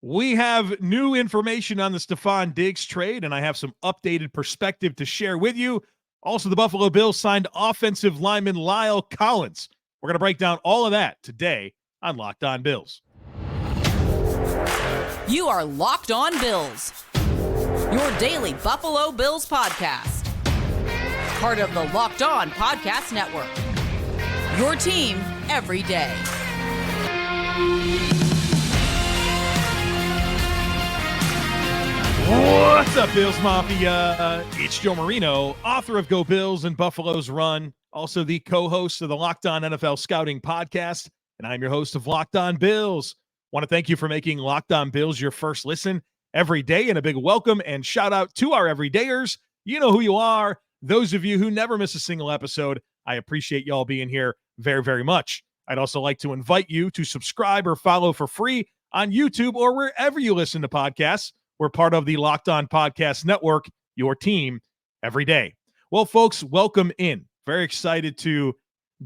We have new information on the Stefon Diggs trade, and I have some updated perspective to share with you. Also, the Buffalo Bills signed offensive lineman Lyle Collins. We're going to break down all of that today on Locked On Bills. You are Locked On Bills, your daily Buffalo Bills podcast. Part of the Locked On Podcast Network, your team every day. What's up, Bills Mafia? It's Joe Marino, author of Go Bills and Buffalo's Run, also the co-host of the Locked On NFL Scouting Podcast, and I'm your host of Locked On Bills. Want to thank you for making Locked On Bills your first listen every day, and a big welcome and shout out to our everydayers. You know who you are. Those of you who never miss a single episode, I appreciate y'all being here very, very much. I'd also like to invite you to subscribe or follow for free on YouTube or wherever you listen to podcasts. We're part of the Locked On Podcast Network, your team every day. Well, folks, welcome in. Very excited to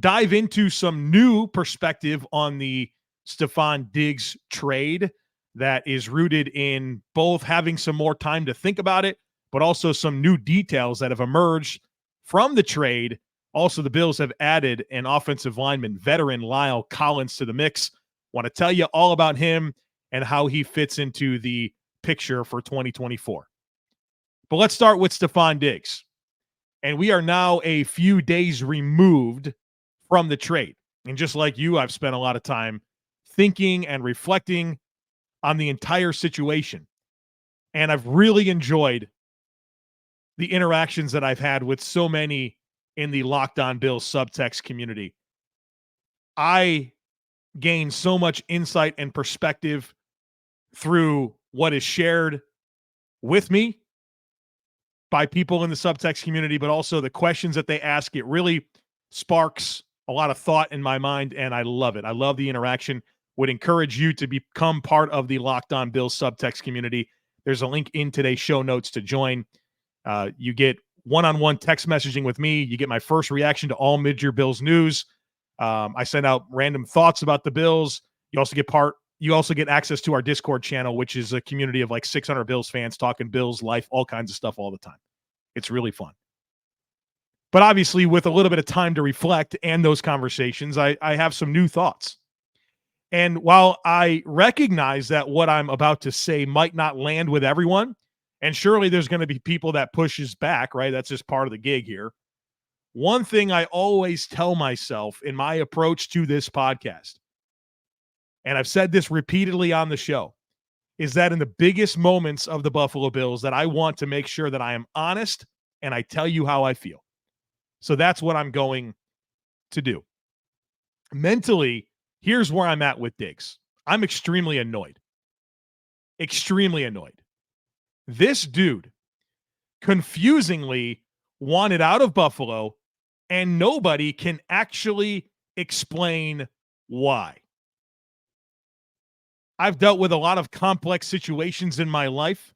dive into some new perspective on the Stefon Diggs trade that is rooted in both having some more time to think about it, but also some new details that have emerged from the trade. Also, the Bills have added an offensive lineman, veteran Lyle Collins, to the mix. Want to tell you all about him and how he fits into the picture for 2024. But let's start with Stefon Diggs. And we are now a few days removed from the trade. And just like you, I've spent a lot of time thinking and reflecting on the entire situation. And I've really enjoyed the interactions that I've had with so many in the Locked On Bills subtext community. I gained so much insight and perspective through what is shared with me by people in the subtext community, but also the questions that they ask. It really sparks a lot of thought in my mind, and I love it. I love the interaction. Would encourage you to become part of the Locked On Bills subtext community. There's a link in today's show notes to join. You get one-on-one text messaging with me. You get my first reaction to all mid-year Bills news. I send out random thoughts about the Bills. You also get access to our Discord channel, which is a community of like 600 Bills fans talking Bills, life, all kinds of stuff all the time. It's really fun. But obviously, with a little bit of time to reflect and those conversations, I have some new thoughts. And while I recognize that what I'm about to say might not land with everyone, and surely there's going to be people that pushes back, right? That's just part of the gig here. One thing I always tell myself in my approach to this podcast, and I've said this repeatedly on the show, is that in the biggest moments of the Buffalo Bills, that I want to make sure that I am honest and I tell you how I feel. So that's what I'm going to do. Mentally, here's where I'm at with Diggs. I'm extremely annoyed. Extremely annoyed. This dude confusingly wanted out of Buffalo, and nobody can actually explain why. I've dealt with a lot of complex situations in my life,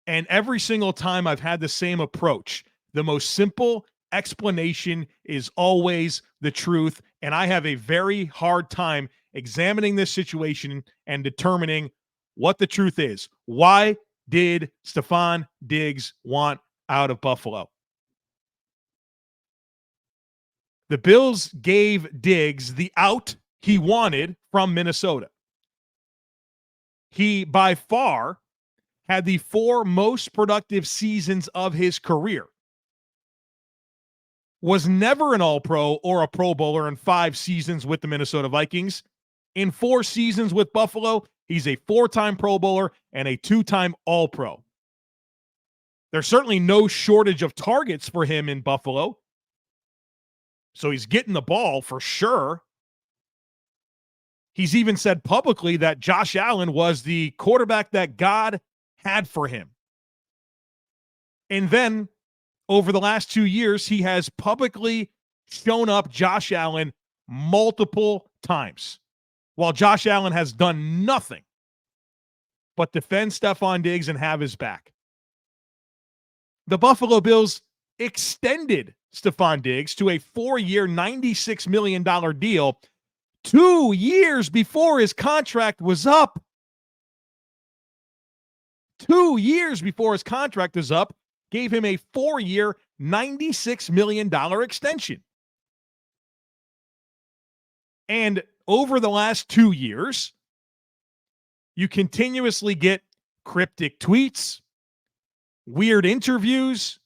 and every single time I've had the same approach. The most simple explanation is always the truth, and I have a very hard time examining this situation and determining what the truth is. Why did Stefon Diggs want out of Buffalo? The Bills gave Diggs the out he wanted from Minnesota. He, by far, had the 4 most productive seasons of his career. Was never an All-Pro or a Pro Bowler in 5 seasons with the Minnesota Vikings. In 4 seasons with Buffalo, he's a 4-time Pro Bowler and a 2-time All-Pro. There's certainly no shortage of targets for him in Buffalo. So he's getting the ball for sure. He's even said publicly that Josh Allen was the quarterback that God had for him. And then over the last 2 years, he has publicly shown up Josh Allen multiple times, while Josh Allen has done nothing but defend Stefon Diggs and have his back. The Buffalo Bills extended Stefon Diggs to a 4-year, $96 million deal 2 years before his contract was up. 2 years before his contract is up, gave him a 4-year, $96 million extension. And over the last 2 years, you continuously get cryptic tweets, weird interviews,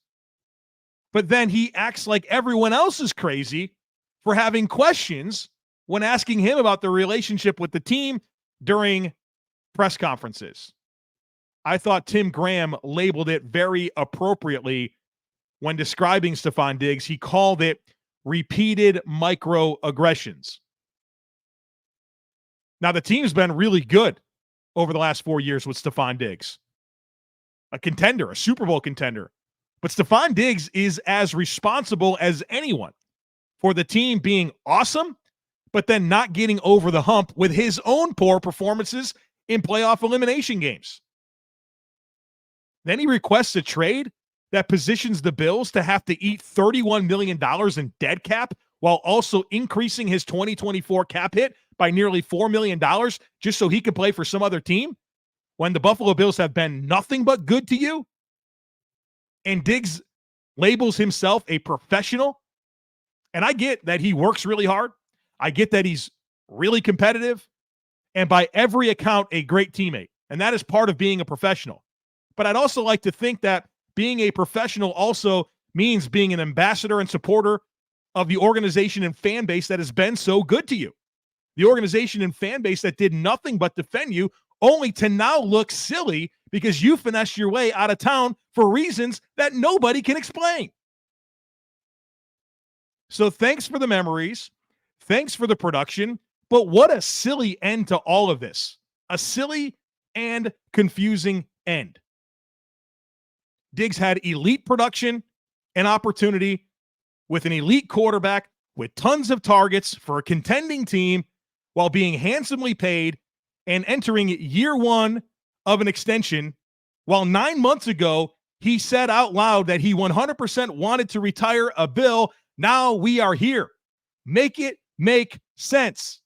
but then he acts like everyone else is crazy for having questions when asking him about the relationship with the team during press conferences. I thought Tim Graham labeled it very appropriately when describing Stefon Diggs. He called it repeated microaggressions. Now, the team's been really good over the last 4 years with Stefon Diggs. A contender, a Super Bowl contender. But Stefon Diggs is as responsible as anyone for the team being awesome, but then not getting over the hump with his own poor performances in playoff elimination games. Then he requests a trade that positions the Bills to have to eat $31 million in dead cap while also increasing his 2024 cap hit by nearly $4 million just so he can play for some other team when the Buffalo Bills have been nothing but good to you? And Diggs labels himself a professional. And I get that he works really hard. I get that he's really competitive and by every account, a great teammate. And that is part of being a professional. But I'd also like to think that being a professional also means being an ambassador and supporter of the organization and fan base that has been so good to you. The organization and fan base that did nothing but defend you, only to now look silly because you finessed your way out of town for reasons that nobody can explain. So thanks for the memories. Thanks for the production. But what a silly end to all of this. A silly and confusing end. Diggs had elite production and opportunity with an elite quarterback with tons of targets for a contending team while being handsomely paid and entering year one of an extension, while 9 months ago, he said out loud that he 100% wanted to retire a Bill. Now we are here. Make it make sense.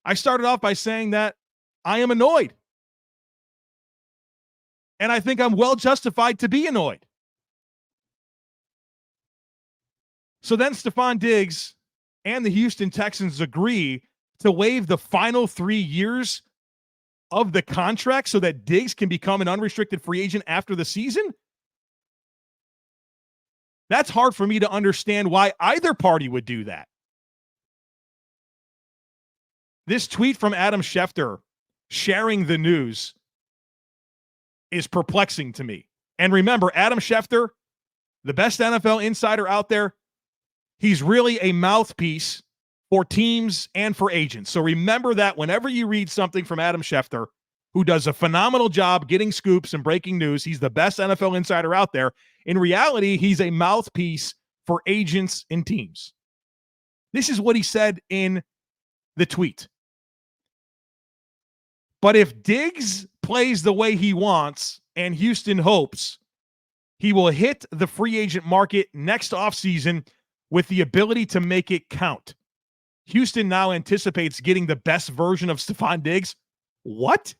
I started off by saying that I am annoyed. And I think I'm well justified to be annoyed. So then Stefon Diggs and the Houston Texans agree to waive the final 3 years of the contract so that Diggs can become an unrestricted free agent after the season? That's hard for me to understand why either party would do that. This tweet from Adam Schefter sharing the news is perplexing to me. And remember, Adam Schefter, the best NFL insider out there, he's really a mouthpiece for teams and for agents. So remember that whenever you read something from Adam Schefter, who does a phenomenal job getting scoops and breaking news, he's the best NFL insider out there. In reality, he's a mouthpiece for agents and teams. This is what he said in the tweet. But if Diggs plays the way he wants and Houston hopes, he will hit the free agent market next offseason with the ability to make it count. Houston now anticipates getting the best version of Stefon Diggs. What?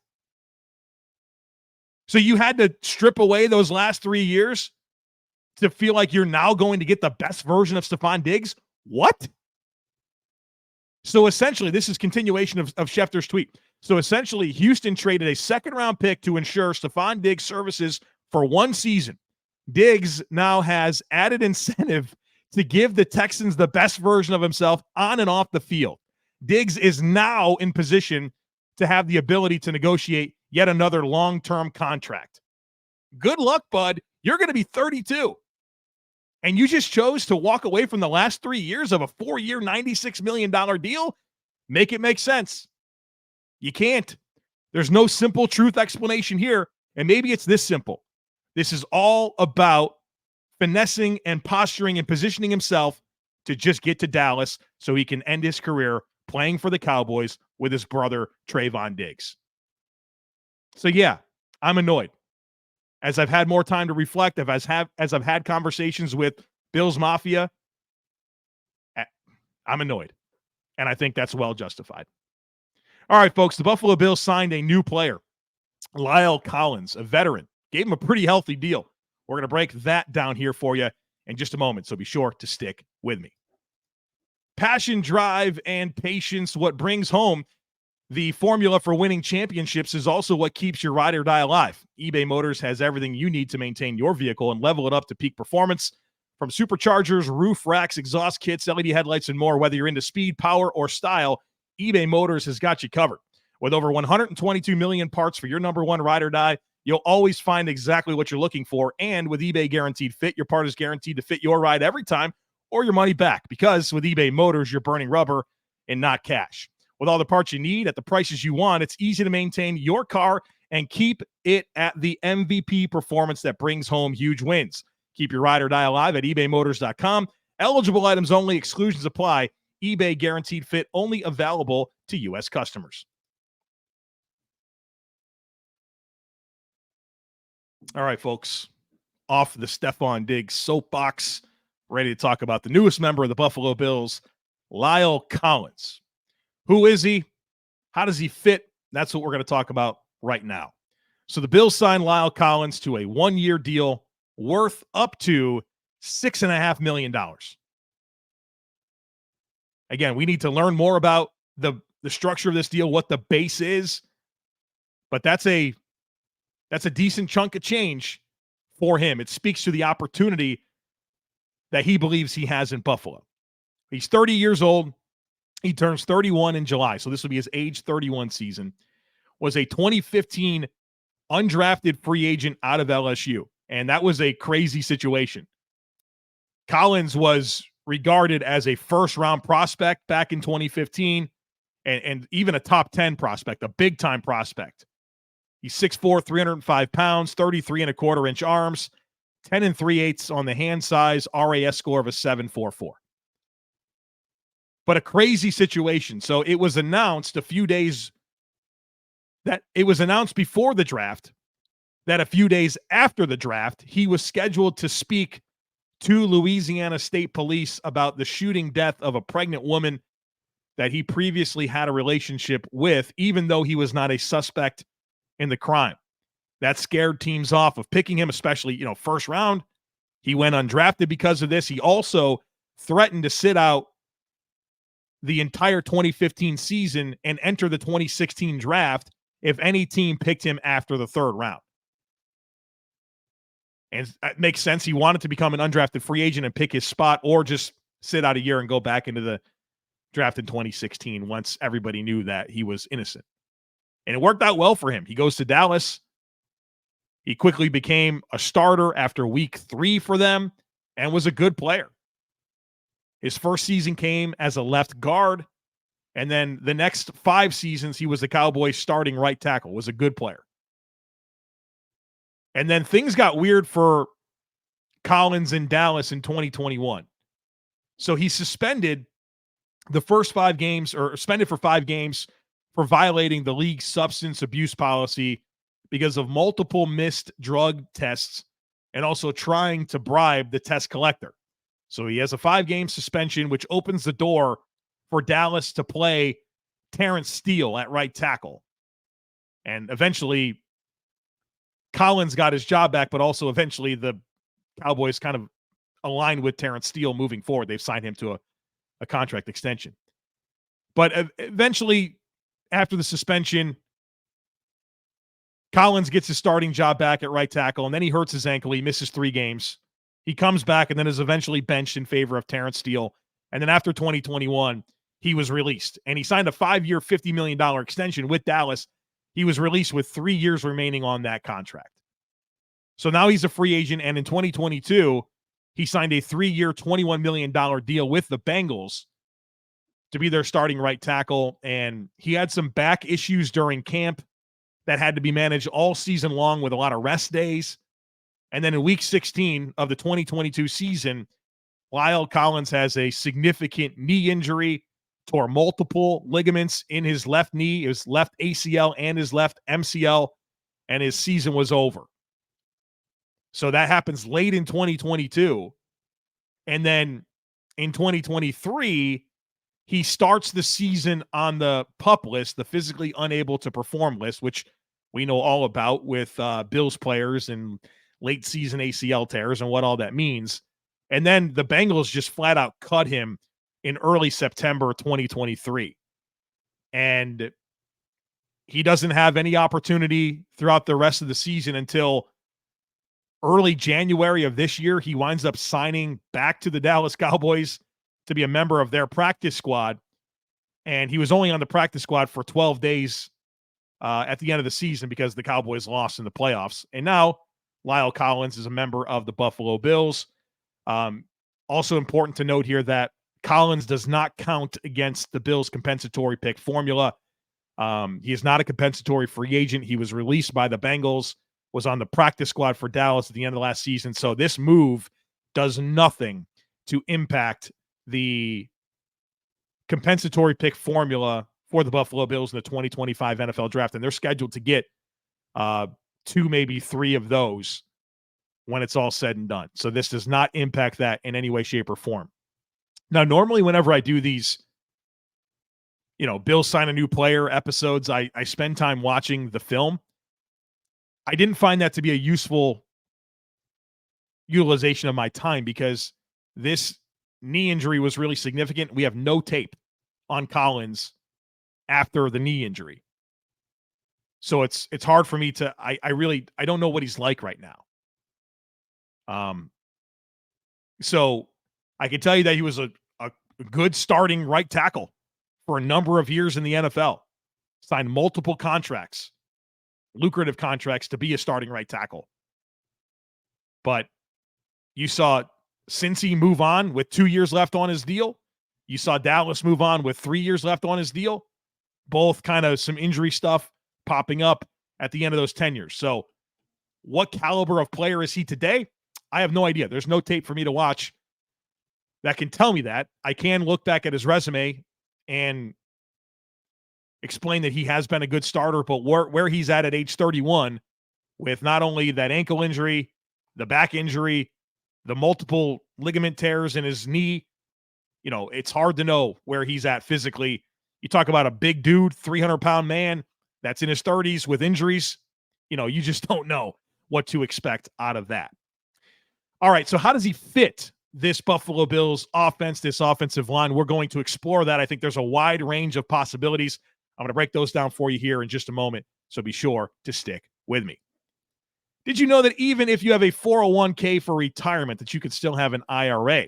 So you had to strip away those last 3 years to feel like you're now going to get the best version of Stefon Diggs? What? So essentially, this is continuation of Schefter's tweet. So essentially, Houston traded a second-round pick to ensure Stefon Diggs' services for 1 season. Diggs now has added incentive to give the Texans the best version of himself on and off the field. Diggs is now in position to have the ability to negotiate yet another long-term contract. Good luck, bud. You're going to be 32. And you just chose to walk away from the last 3 years of a 4-year, $96 million deal? Make it make sense. You can't. There's no simple truth explanation here. And maybe it's this simple. This is all about finessing and posturing and positioning himself to just get to Dallas so he can end his career playing for the Cowboys with his brother, Trayvon Diggs. So yeah, I'm annoyed. As I've had more time to reflect, as I've had conversations with Bills Mafia, I'm annoyed. And I think that's well justified. All right, folks, the Buffalo Bills signed a new player. Lyle Collins, a veteran, gave him a pretty healthy deal. We're going to break that down here for you in just a moment, so be sure to stick with me. Passion, drive, and patience, what brings home the formula for winning championships, is also what keeps your ride or die alive. eBay Motors has everything you need to maintain your vehicle and level it up to peak performance. From superchargers, roof racks, exhaust kits, LED headlights, and more, whether you're into speed, power, or style, eBay Motors has got you covered. With over 122 million parts for your number one ride or die, you'll always find exactly what you're looking for. And with eBay Guaranteed Fit, your part is guaranteed to fit your ride every time or your money back. Because with eBay Motors, you're burning rubber and not cash. With all the parts you need at the prices you want, it's easy to maintain your car and keep it at the MVP performance that brings home huge wins. Keep your ride or die alive at ebaymotors.com. Eligible items only. Exclusions apply. eBay Guaranteed Fit only available to U.S. customers. All right, folks. Off the Stefon Diggs soapbox. Ready to talk about the newest member of the Buffalo Bills, Lyle Collins. Who is he? How does he fit? That's what we're going to talk about right now. So the Bills signed Lyle Collins to a one-year deal worth up to $6.5 million. Again, we need to learn more about the structure of this deal, what the base is, but that's a decent chunk of change for him. It speaks to the opportunity that he believes he has in Buffalo. He's 30 years old. He turns 31 in July, so this will be his age 31 season. Was a 2015 undrafted free agent out of LSU, and that was a crazy situation. Collins was regarded as a first-round prospect back in 2015, and even a top 10 prospect, a big-time prospect. He's 6'4", 305 pounds, 33 and a quarter inch arms, 10 3/8 on the hand size, RAS score of a 7.44. But a crazy situation. So it was announced before the draft that a few days after the draft, he was scheduled to speak to Louisiana State Police about the shooting death of a pregnant woman that he previously had a relationship with, even though he was not a suspect in the crime. That scared teams off of picking him, especially, first round. He went undrafted because of this. He also threatened to sit out the entire 2015 season and enter the 2016 draft if any team picked him after the third round. And it makes sense. He wanted to become an undrafted free agent and pick his spot, or just sit out a year and go back into the draft in 2016 once everybody knew that he was innocent. And it worked out well for him. He goes to Dallas. He quickly became a starter after week 3 for them and was a good player. His first season came as a left guard, and then the next 5 seasons he was the Cowboys' starting right tackle, was a good player. And then things got weird for Collins in Dallas in 2021. So he's suspended the first 5 games, or suspended for 5 games, for violating the league's substance abuse policy because of multiple missed drug tests and also trying to bribe the test collector. So he has a 5-game suspension, which opens the door for Dallas to play Terrence Steele at right tackle. And eventually Collins got his job back, but also eventually the Cowboys kind of aligned with Terrence Steele moving forward. They've signed him to a contract extension. But eventually, after the suspension, Collins gets his starting job back at right tackle, and then he hurts his ankle. He misses 3 games. He comes back and then is eventually benched in favor of Terrence Steele. And then after 2021, he was released. And he signed a 5-year, $50 million extension with Dallas. He was released with 3 years remaining on that contract. So now he's a free agent, and in 2022, he signed a 3-year, $21 million deal with the Bengals to be their starting right tackle. And he had some back issues during camp that had to be managed all season long with a lot of rest days. And then in week 16 of the 2022 season, Lyle Collins has a significant knee injury, tore multiple ligaments in his left knee, his left ACL and his left MCL, and his season was over. So that happens late in 2022. And then in 2023, he starts the season on the PUP list, the physically unable to perform list, which we know all about with Bills players and late season ACL tears and what all that means. And then the Bengals just flat out cut him in early September 2023. And he doesn't have any opportunity throughout the rest of the season until early January of this year. He winds up signing back to the Dallas Cowboys to be a member of their practice squad. And he was only on the practice squad for 12 days at the end of the season because the Cowboys lost in the playoffs. And now Lyle Collins is a member of the Buffalo Bills. Also important to note here that Collins does not count against the Bills' compensatory pick formula. He is not a compensatory free agent. He was released by the Bengals, was on the practice squad for Dallas at the end of last season. So this move does nothing to impact the compensatory pick formula for the Buffalo Bills in the 2025 NFL draft. And they're scheduled to get 2, maybe 3 of those when it's all said and done. So this does not impact that in any way, shape, or form. Now, normally whenever I do these, Bills sign a new player episodes, I spend time watching the film. I didn't find that to be a useful utilization of my time because this knee injury was really significant. We have no tape on Collins after the knee injury. So it's hard for me to, I don't know what he's like right now. So I can tell you that he was a good starting right tackle for a number of years in the NFL. Signed multiple contracts, lucrative contracts to be a starting right tackle. But you saw Cincy move on with 2 years left on his deal. You saw Dallas move on with 3 years left on his deal. Both kind of some injury stuff popping up at the end of those tenures. So what caliber of player is he today? I have no idea. There's no tape for me to watch that can tell me that. I can look back at his resume and explain that he has been a good starter, but where he's at age 31 with not only that ankle injury, the back injury, the multiple ligament tears in his knee, it's hard to know where he's at physically. You talk about a big dude, 300-pound man that's in his 30s with injuries. You just don't know what to expect out of that. All right, so how does he fit this Buffalo Bills offense, this offensive line? We're going to explore that. I think there's a wide range of possibilities. I'm going to break those down for you here in just a moment, so be sure to stick with me. Did you know that even if you have a 401k for retirement, that you could still have an IRA?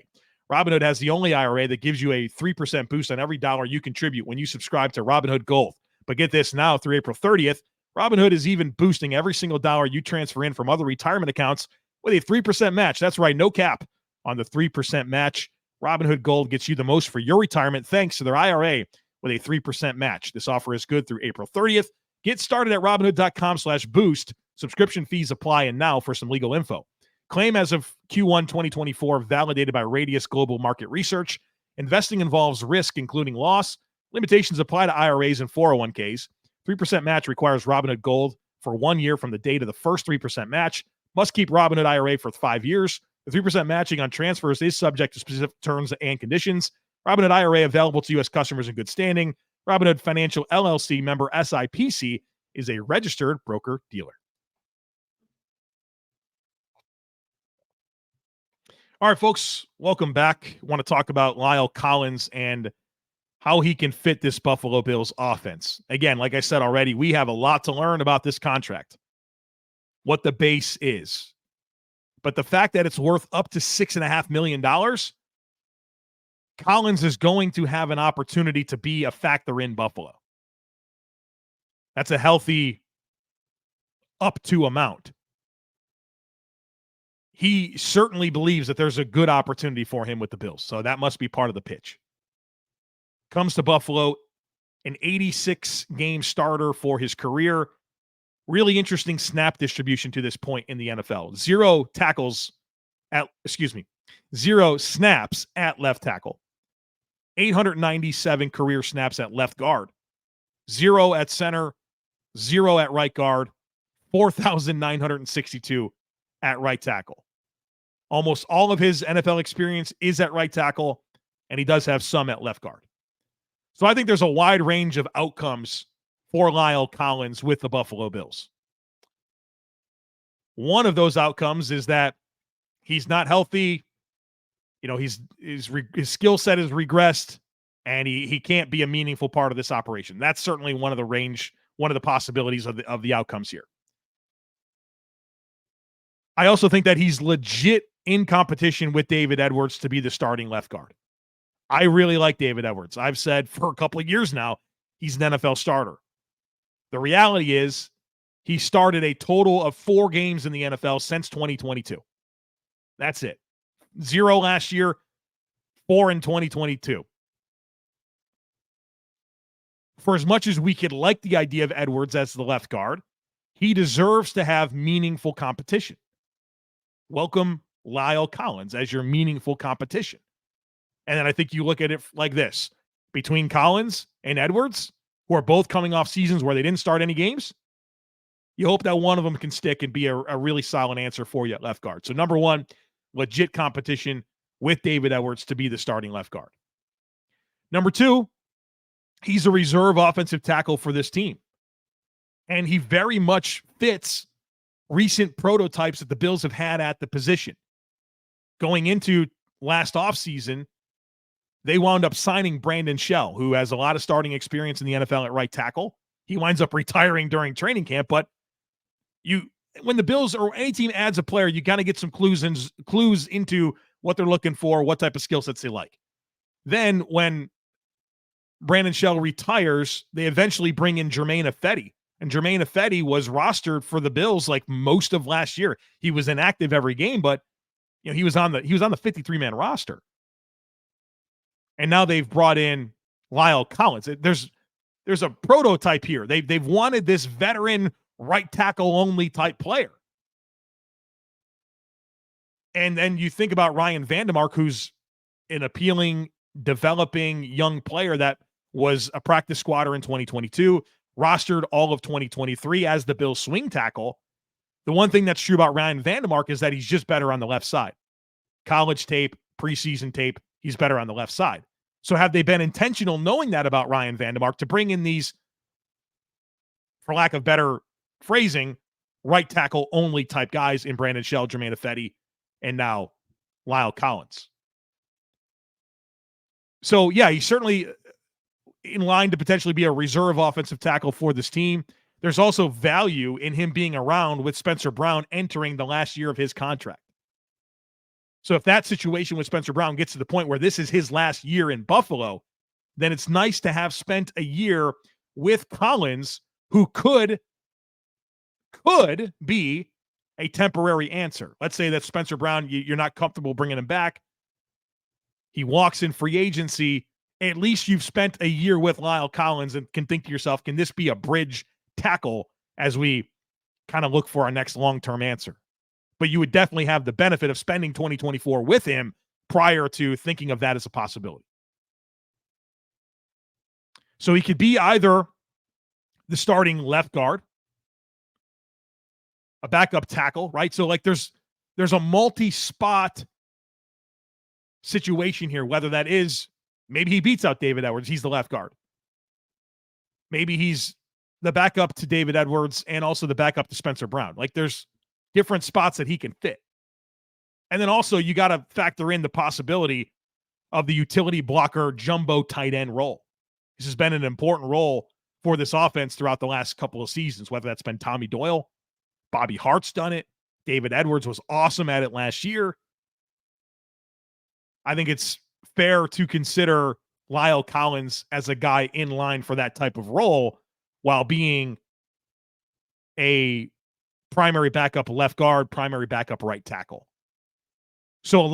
Robinhood has the only IRA that gives you a 3% boost on every dollar you contribute when you subscribe to Robinhood Gold. But get this, now through April 30th, Robinhood is even boosting every single dollar you transfer in from other retirement accounts with a 3% match. That's right, no cap on the 3% match. Robinhood Gold gets you the most for your retirement thanks to their IRA with a 3% match. This offer is good through April 30th. Get started at Robinhood.com/boost. Subscription fees apply. And now for some legal info. Claim as of Q1 2024, validated by Radius Global Market Research. Investing involves risk, including loss. Limitations apply to IRAs and 401ks. 3% match requires Robinhood Gold for 1 year from the date of the first 3% match. Must keep Robinhood IRA for 5 years. The 3% matching on transfers is subject to specific terms and conditions. Robinhood IRA available to U.S. customers in good standing. Robinhood Financial LLC member SIPC is a registered broker-dealer. All right, folks, welcome back. I want to talk about Lyle Collins and how he can fit this Buffalo Bills offense. Again, like I said already, we have a lot to learn about this contract, what the base is. But the fact that it's worth up to $6.5 million, Collins is going to have an opportunity to be a factor in Buffalo. That's a healthy up to amount. He certainly believes that there's a good opportunity for him with the Bills. So that must be part of the pitch. Comes to Buffalo, an 86-game starter for his career. Really interesting snap distribution to this point in the NFL. 0 snaps at left tackle. 897 career snaps at left guard. 0 at center. 0 at right guard. 4,962 at right tackle. Almost all of his NFL experience is at right tackle, and he does have some at left guard. So I think there's a wide range of outcomes for Lyle Collins with the Buffalo Bills. One of those outcomes is that he's not healthy. His skill set has regressed, and he can't be a meaningful part of this operation. That's certainly one of the possibilities of the outcomes here. I also think that he's legit in competition with David Edwards to be the starting left guard. I really like David Edwards. I've said for a couple of years now, he's an NFL starter. The reality is he started a total of 4 games in the NFL since 2022. That's it. 0 last year, 4 in 2022. For as much as we could like the idea of Edwards as the left guard, he deserves to have meaningful competition. Welcome La'el Collins as your meaningful competition. And then I think you look at it like this. Between Collins and Edwards, who are both coming off seasons where they didn't start any games, you hope that one of them can stick and be a really solid answer for you at left guard. So number one, legit competition with David Edwards to be the starting left guard. Number two, he's a reserve offensive tackle for this team. And he very much fits recent prototypes that the Bills have had at the position. Going into last offseason, they wound up signing Brandon Shell, who has a lot of starting experience in the NFL at right tackle. He winds up retiring during training camp, but when the Bills or any team adds a player, you kind of get some clues into what they're looking for, what type of skill sets they like. Then when Brandon Shell retires, they eventually bring in Germain Ifedi. And Germain Ifedi was rostered for the Bills like most of last year. He was inactive every game, but he was on the 53-man roster. And now they've brought in La'el Collins. There's a prototype here. They've wanted this veteran right tackle only type player. And then you think about Ryan Vandemark, who's an appealing, developing young player that was a practice squatter in 2022, rostered all of 2023 as the Bills swing tackle. The one thing that's true about Ryan Vandemark is that he's just better on the left side. College tape, preseason tape, he's better on the left side. So have they been intentional, knowing that about Ryan Vandemark, to bring in these, for lack of better phrasing, right tackle only type guys in Brandon Shell, Germain Ifedi, and now La'el Collins? So yeah, he's certainly in line to potentially be a reserve offensive tackle for this team. There's also value in him being around with Spencer Brown entering the last year of his contract. So if that situation with Spencer Brown gets to the point where this is his last year in Buffalo, then it's nice to have spent a year with Collins, who could be a temporary answer. Let's say that Spencer Brown, you're not comfortable bringing him back. He walks in free agency. At least you've spent a year with La'el Collins and can think to yourself, can this be a bridge tackle as we kind of look for our next long-term answer? But you would definitely have the benefit of spending 2024 with him prior to thinking of that as a possibility. So he could be either the starting left guard, a backup tackle, right? So like there's a multi-spot situation here, whether that is maybe he beats out David Edwards, he's the left guard. Maybe he's the backup to David Edwards and also the backup to Spencer Brown. Like there's different spots that he can fit. And then also you got to factor in the possibility of the utility blocker jumbo tight end role. This has been an important role for this offense throughout the last couple of seasons, whether that's been Tommy Doyle, Bobby Hart's done it, David Edwards was awesome at it last year. I think it's fair to consider La'el Collins as a guy in line for that type of role while being a primary backup left guard, primary backup right tackle. So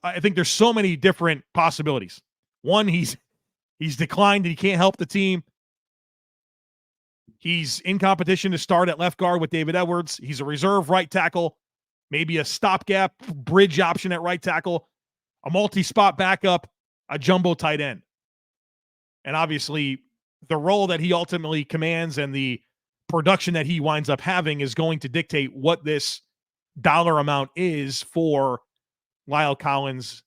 I think there's so many different possibilities. One, he's declined and he can't help the team. He's in competition to start at left guard with David Edwards. He's a reserve right tackle, maybe a stopgap bridge option at right tackle, a multi-spot backup, a jumbo tight end. And obviously the role that he ultimately commands and the production that he winds up having is going to dictate what this dollar amount is for La'el Collins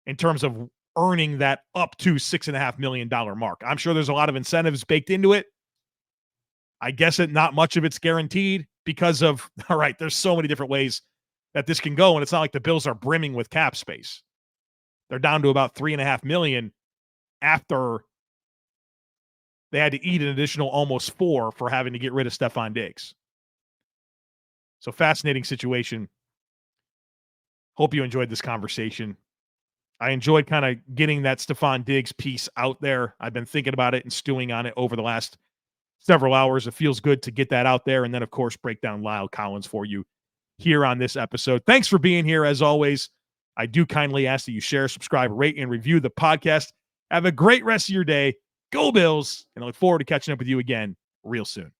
in terms of earning that up to $6.5 million mark. I'm sure there's a lot of incentives baked into it. I guess not much of it's guaranteed because of, all right, there's so many different ways that this can go, and it's not like the Bills are brimming with cap space. They're down to about $3.5 million after they had to eat an additional almost $4 million for having to get rid of Stefon Diggs. So fascinating situation. Hope you enjoyed this conversation. I enjoyed kind of getting that Stefon Diggs piece out there. I've been thinking about it and stewing on it over the last several hours. It feels good to get that out there. And then, of course, break down Lyle Collins for you here on this episode. Thanks for being here. As always, I do kindly ask that you share, subscribe, rate, and review the podcast. Have a great rest of your day. Go Bills. And I look forward to catching up with you again real soon.